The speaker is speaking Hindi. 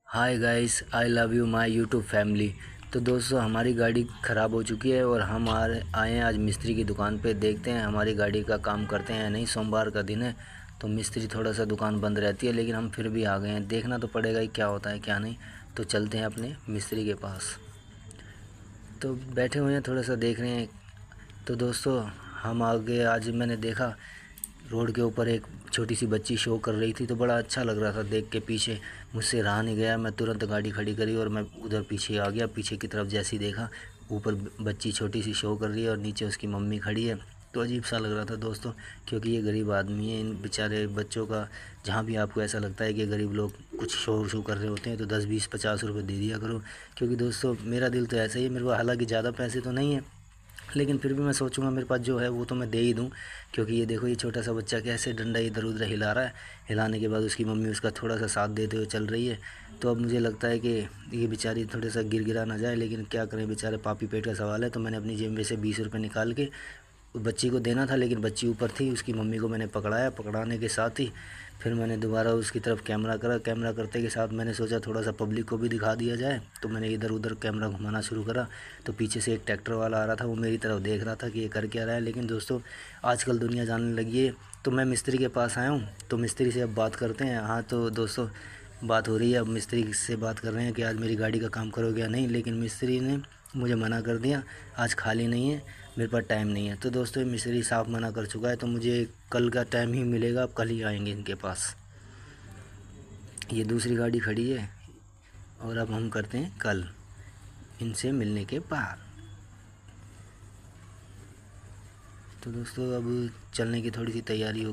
Hi guys, I love you my YouTube family. तो दोस्तों, हमारी गाड़ी ख़राब हो चुकी है और हम आए हैं आज मिस्त्री की दुकान पे। देखते हैं हमारी गाड़ी का काम करते हैं या नहीं। सोमवार का दिन है तो मिस्त्री थोड़ा सा दुकान बंद रहती है, लेकिन हम फिर भी आ गए हैं। देखना तो पड़ेगा ही क्या होता है क्या नहीं। तो चलते हैं अपने मिस्त्री के पास। तो बैठे हुए हैं, थोड़ा सा देख रहे हैं। तो दोस्तों, हम आगे आज मैंने देखा रोड के ऊपर एक छोटी सी बच्ची शो कर रही थी, तो बड़ा अच्छा लग रहा था देख के। पीछे मुझसे रहा नहीं गया, मैं तुरंत गाड़ी खड़ी करी और मैं उधर पीछे आ गया। पीछे की तरफ जैसे ही देखा, ऊपर बच्ची छोटी सी शो कर रही है और नीचे उसकी मम्मी खड़ी है। तो अजीब सा लग रहा था दोस्तों, क्योंकि ये गरीब आदमी है। इन बेचारे बच्चों का जहाँ भी आपको ऐसा लगता है कि गरीब लोग कुछ शो कर रहे होते हैं तो 10 20 50 रुपये दे दिया करो। क्योंकि दोस्तों, मेरा दिल तो ऐसा ही है। मेरे को हालांकि ज़्यादा पैसे तो नहीं है, लेकिन फिर भी मैं सोचूंगा मेरे पास जो है वो तो मैं दे ही दूँ। क्योंकि ये देखो, ये छोटा सा बच्चा कैसे डंडा इधर उधर हिला रहा है। हिलाने के बाद उसकी मम्मी उसका थोड़ा सा साथ देते हुए चल रही है। तो अब मुझे लगता है कि ये बेचारी थोड़ा सा गिरा ना जाए, लेकिन क्या करें, बेचारे पापी पेट का सवाल है। तो मैंने अपनी जेब में से 20 रुपये निकाल के बच्ची को देना था, लेकिन बच्ची ऊपर थी। उसकी मम्मी को मैंने पकड़ाया। पकड़ाने के साथ ही फिर मैंने दोबारा उसकी तरफ कैमरा करा। कैमरा करते के साथ मैंने सोचा थोड़ा सा पब्लिक को भी दिखा दिया जाए। तो मैंने इधर उधर कैमरा घुमाना शुरू करा। तो पीछे से एक ट्रैक्टर वाला आ रहा था, वो मेरी तरफ देख रहा था कि ये कर क्या रहा है। लेकिन दोस्तों, आजकल दुनिया जानने लगी है। तो मैं मिस्त्री के पास आया हूँ, तो मिस्त्री से अब बात करते हैं। हाँ तो दोस्तों, बात हो रही है। अब मिस्त्री से बात कर रहे हैं कि आज मेरी गाड़ी का काम करोगे या नहीं। लेकिन मिस्त्री ने मुझे मना कर दिया, आज खाली नहीं है, मेरे पास टाइम नहीं है। तो दोस्तों, ये मिस्त्री साफ मना कर चुका है, तो मुझे कल का टाइम ही मिलेगा। अब कल ही आएंगे इनके पास। ये दूसरी गाड़ी खड़ी है और अब हम करते हैं कल इनसे मिलने के बाद। तो दोस्तों, अब चलने की थोड़ी सी तैयारी हो